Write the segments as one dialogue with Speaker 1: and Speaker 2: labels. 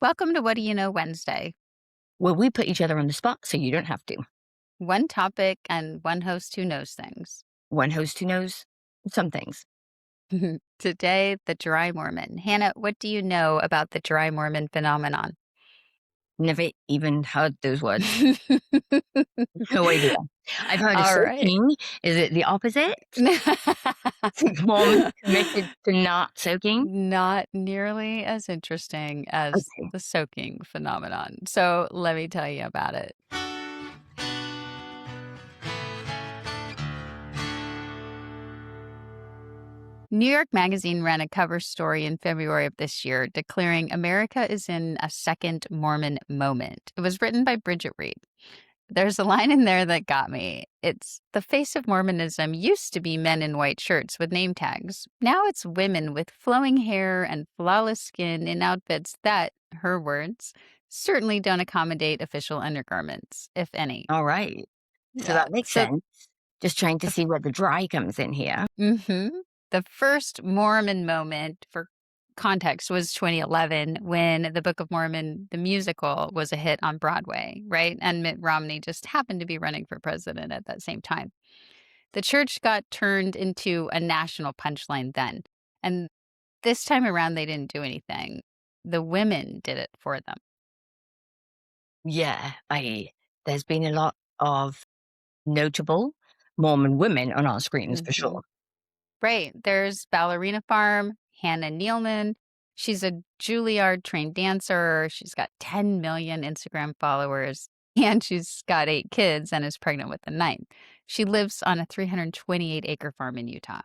Speaker 1: Welcome to What Do You Know Wednesday.
Speaker 2: Well, we put each other on the spot so you don't have to.
Speaker 1: One topic and one host who knows things.
Speaker 2: One host who knows some things.
Speaker 1: Today, the dry Mormon. Hannah, what do you know about the dry Mormon phenomenon?
Speaker 2: Never even heard those words. No idea. I've heard of
Speaker 1: All right.
Speaker 2: soaking. Is it the opposite? Mormons committed to not soaking?
Speaker 1: Not nearly as interesting as
Speaker 2: Okay.
Speaker 1: the soaking phenomenon. So let me tell you about it. New York Magazine ran a cover story in February of this year declaring America is in a second Mormon moment. It was written by Bridget Reed. There's a line in there that got me. It's the face of Mormonism used to be men in white shirts with name tags. Now it's women with flowing hair and flawless skin in outfits that, her words, certainly don't accommodate official undergarments, if any.
Speaker 2: All right. So
Speaker 1: Yeah.
Speaker 2: that makes
Speaker 1: So
Speaker 2: sense. Just trying to
Speaker 1: the
Speaker 2: see where the dry comes in here.
Speaker 1: hmm The first Mormon moment for context was 2011 when the Book of Mormon, the musical, was a hit on Broadway, right? And Mitt Romney just happened to be running for president at that same time. The church got turned into a national punchline then. And this time around, they didn't do anything. The women did it for them.
Speaker 2: Yeah, there's been a lot of notable Mormon women on our screens for
Speaker 1: hmm
Speaker 2: sure.
Speaker 1: Right. There's Ballerina Farm, Hannah Neeleman. She's a Juilliard trained dancer. She's got 10 million Instagram followers, and she's got 8 kids and is pregnant with the ninth. She lives on a 328-acre farm in Utah.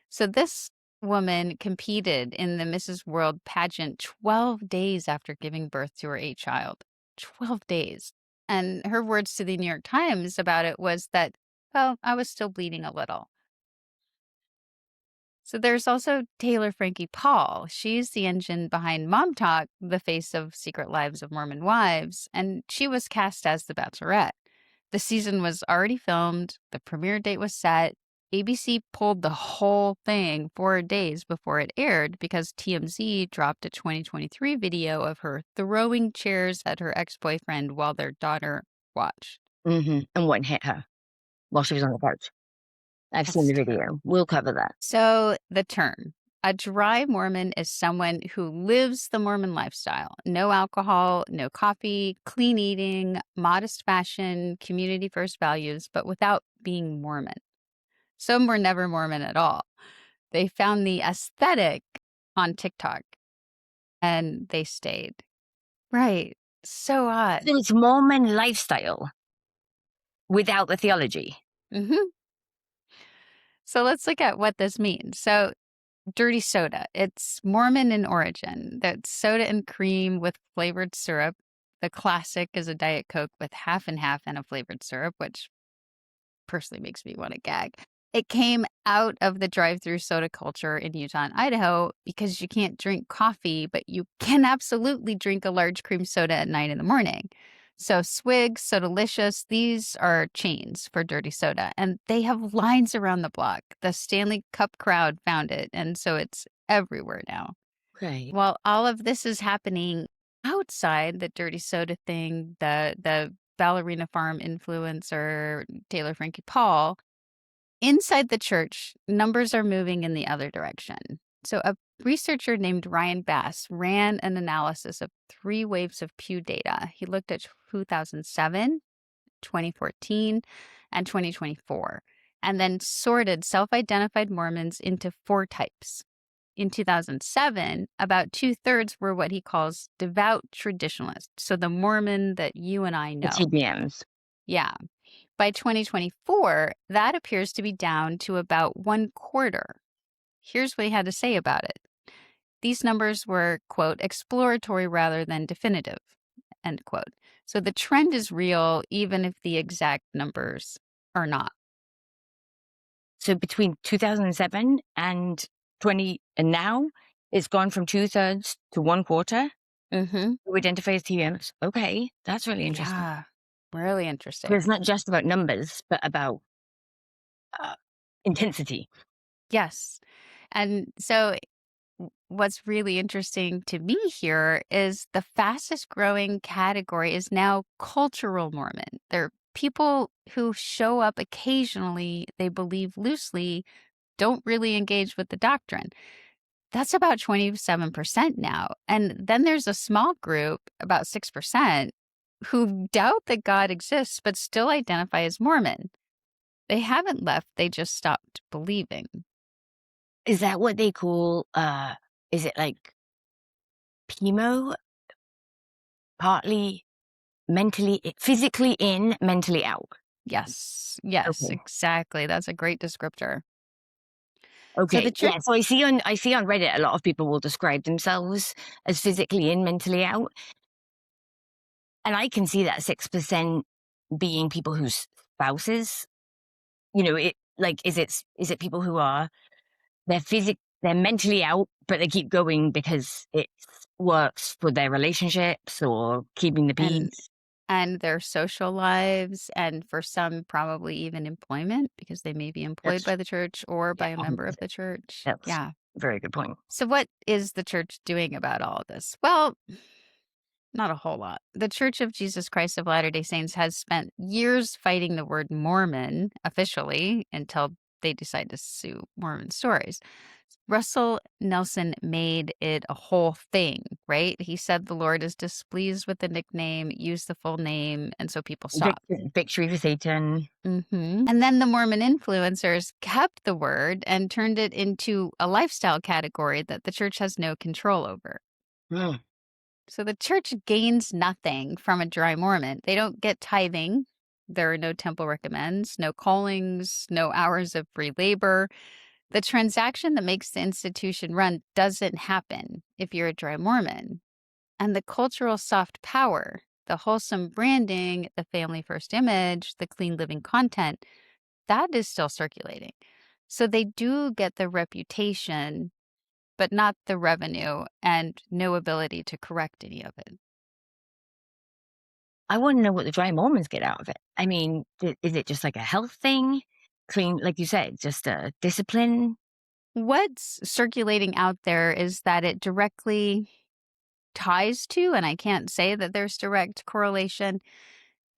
Speaker 1: So this woman competed in the Mrs. World pageant 12 days after giving birth to her eighth child. 12 days. And her words to the New York Times about it was that, well, I was still bleeding a little. So there's also Taylor Frankie Paul. She's the engine behind Mom Talk, the face of Secret Lives of Mormon Wives, and she was cast as the Bachelorette. The season was already filmed, the premiere date was set. ABC pulled the whole thing 4 days before it aired because TMZ dropped a 2023 video of her throwing chairs at her ex-boyfriend while their daughter watched.
Speaker 2: And one hit her while she was on the couch. I've seen
Speaker 1: That's
Speaker 2: the
Speaker 1: terrible.
Speaker 2: video. We'll cover that.
Speaker 1: So, the term a dry Mormon is someone who lives the Mormon lifestyle. No alcohol, no coffee, clean eating, modest fashion, community first values, but without being Mormon. Some were never Mormon at all. They found the aesthetic on TikTok and they stayed. Right. So odd.
Speaker 2: So it's Mormon lifestyle without the theology.
Speaker 1: hmm So, let's look at what this means. So, dirty soda. It's Mormon in origin. That's soda and cream with flavored syrup. The classic is a Diet Coke with half and half and a flavored syrup, which personally makes me want to gag. It came out of the drive-through soda culture in Utah and Idaho because you can't drink coffee, but you can absolutely drink a large cream soda at 9 in the morning. So Swig, Sodalicious, these are chains for dirty soda, and they have lines around the block. The Stanley Cup crowd found it, and so it's everywhere now.
Speaker 2: Okay.
Speaker 1: While all of this is happening outside the dirty soda thing, the Ballerina Farm influencer, Taylor Frankie Paul, inside the church, numbers are moving in the other direction. So, a researcher named Ryan Bass ran an analysis of 3 waves of Pew data. He looked at 2007, 2014, and 2024, and then sorted self identified Mormons into 4 types. In 2007, about 2/3 were what he calls devout traditionalists. So, the Mormon that you and I
Speaker 2: The
Speaker 1: know.
Speaker 2: TBMs.
Speaker 1: Yeah. By 2024, that appears to be down to about 1/4. Here's what he had to say about it. These numbers were, quote, exploratory rather than definitive, end quote. So the trend is real, even if the exact numbers are not.
Speaker 2: So between 2007 and 20 and now, it's gone from 2/3 to 1/4
Speaker 1: Mm-hmm.
Speaker 2: who identify as TBMs. Okay, that's really interesting.
Speaker 1: Yeah, really
Speaker 2: So
Speaker 1: interesting.
Speaker 2: it's not just about numbers, but about uh, intensity.
Speaker 1: Yes. And so What's really interesting to me here is the fastest growing category is now cultural Mormon. They're people who show up occasionally, they believe loosely, don't really engage with the doctrine. That's about 27% now. And then there's a small group, about 6%, who doubt that God exists but still identify as Mormon. They haven't left, they just stopped believing.
Speaker 2: Is that what they call, is it like PIMO? Partly physically in, mentally out.
Speaker 1: Yes, yes,
Speaker 2: Okay.
Speaker 1: exactly. That's a great descriptor. So the
Speaker 2: Okay,
Speaker 1: church
Speaker 2: yeah, so I see on Reddit a lot of people will describe themselves as physically in, mentally out, and I can see that 6% being people whose spouses, is it people who are they're mentally out, but they keep going because it works for their relationships or keeping the
Speaker 1: and
Speaker 2: peace?
Speaker 1: their social lives, and for some, probably even employment because they may be employed
Speaker 2: That's
Speaker 1: by the church or
Speaker 2: Yeah,
Speaker 1: by a member of
Speaker 2: 100%.
Speaker 1: the church.
Speaker 2: That's
Speaker 1: Yeah.
Speaker 2: a very good point.
Speaker 1: So what is the church doing about all of this? Well, not a whole lot. The Church of Jesus Christ of Latter-day Saints has spent years fighting the word Mormon officially until they decide to sue Mormon Stories. Russell Nelson made it a whole thing, right? He said the Lord is displeased with the nickname, use the full name, and so people stopped.
Speaker 2: Victory for Satan.
Speaker 1: And then the Mormon influencers kept the word and turned it into a lifestyle category that the church has no control over.
Speaker 2: Mm.
Speaker 1: So the church gains nothing from a dry Mormon. They don't get tithing. There are no temple recommends, no callings, no hours of free labor. The transaction that makes the institution run doesn't happen if you're a dry Mormon. And the cultural soft power, the wholesome branding, the family first image, the clean living content, that is still circulating. So they do get the reputation, but not the revenue and no ability to correct any of it.
Speaker 2: I wanna know what the dry Mormons get out of it. I mean, is it just like a health thing? Clean, like you said, just a discipline?
Speaker 1: What's circulating out there is that it directly ties to, and I can't say that there's direct correlation,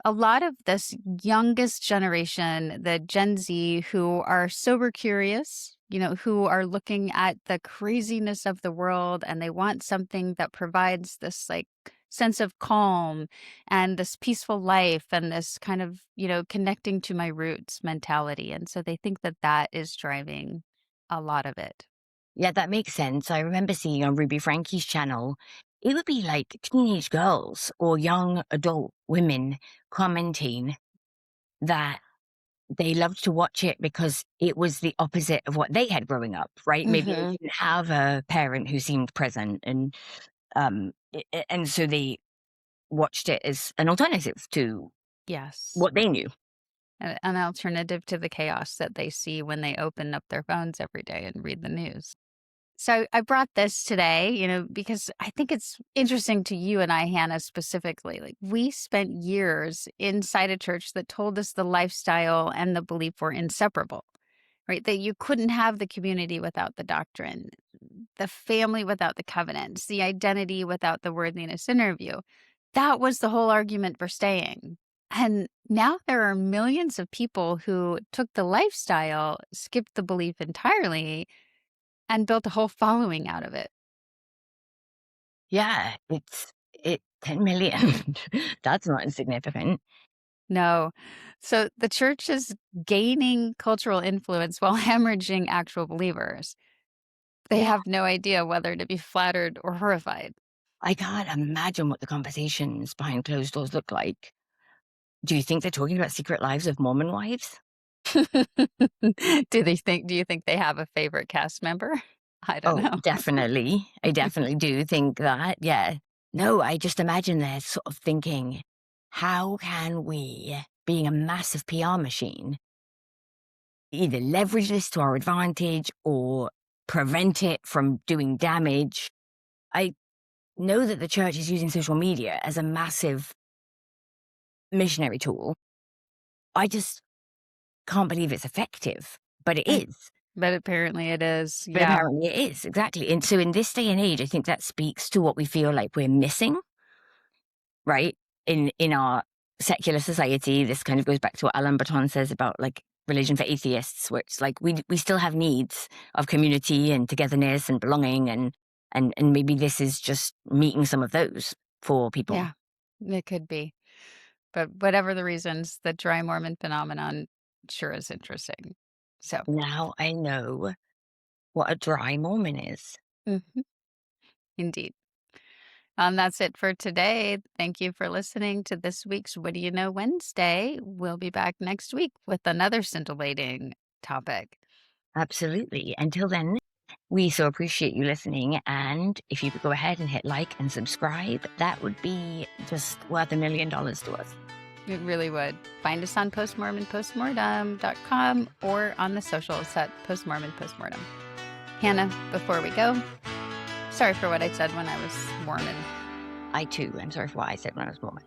Speaker 1: a lot of this youngest generation, the Gen Z, who are sober curious, who are looking at the craziness of the world and they want something that provides this like sense of calm and this peaceful life and this kind of, connecting to my roots mentality. And so they think that that is driving a lot of it.
Speaker 2: Yeah, that makes sense. I remember seeing on Ruby Frankie's channel, it would be like teenage girls or young adult women commenting that they loved to watch it because it was the opposite of what they had growing up, right? Maybe they
Speaker 1: Hmm.
Speaker 2: didn't have a parent who seemed present and so they watched it as an alternative to
Speaker 1: Yes.
Speaker 2: what they knew.
Speaker 1: An alternative to the chaos that they see when they open up their phones every day and read the news. So I brought this today, because I think it's interesting to you and I, Hannah, specifically. Like, we spent years inside a church that told us the lifestyle and the belief were inseparable, right? That you couldn't have the community without the doctrine, the family without the covenants, the identity without the worthiness interview. That was the whole argument for staying. And now there are millions of people who took the lifestyle, skipped the belief entirely, and built a whole following out of it.
Speaker 2: Yeah, it 10 million. That's not insignificant.
Speaker 1: No. So the church is gaining cultural influence while hemorrhaging actual believers. They
Speaker 2: Yeah,
Speaker 1: have no idea whether to be flattered or horrified.
Speaker 2: I can't imagine what the conversations behind closed doors look like. Do you think they're talking about secret lives of Mormon wives?
Speaker 1: Do you think they have a favorite cast member? I don't
Speaker 2: Oh,
Speaker 1: know.
Speaker 2: definitely. I definitely do think that, yeah. No, I just imagine they're sort of thinking, how can we, being a massive PR machine, either leverage this to our advantage or prevent it from doing damage? I know that the church is using social media as a massive missionary tool. I just can't believe it's effective, but it
Speaker 1: And
Speaker 2: is.
Speaker 1: But apparently it is.
Speaker 2: But
Speaker 1: Yeah.
Speaker 2: apparently it is, exactly. And so in this day and age, I think that speaks to what we feel like we're missing, right? In our secular society, this kind of goes back to what Alain Baton says about like religion for atheists, where it's like we still have needs of community and togetherness and belonging, and maybe this is just meeting some of those for people.
Speaker 1: Yeah. It could be. But whatever the reasons, the dry Mormon phenomenon sure is interesting. So,
Speaker 2: Now I know what a dry Mormon is.
Speaker 1: mhm, indeed. That's it for today. Thank you for listening to this week's What Do You Know Wednesday. We'll be back next week with another scintillating topic.
Speaker 2: Absolutely. Until then, we so appreciate you listening. And if you could go ahead and hit like and subscribe, that would be just worth $1 million to us.
Speaker 1: It really would. Find us on postmormonpostmortem.com or on the socials at postmormonpostmortem. Hannah, before we go, sorry for what I said when I was Mormon.
Speaker 2: I too am sorry for what I said when I was Mormon.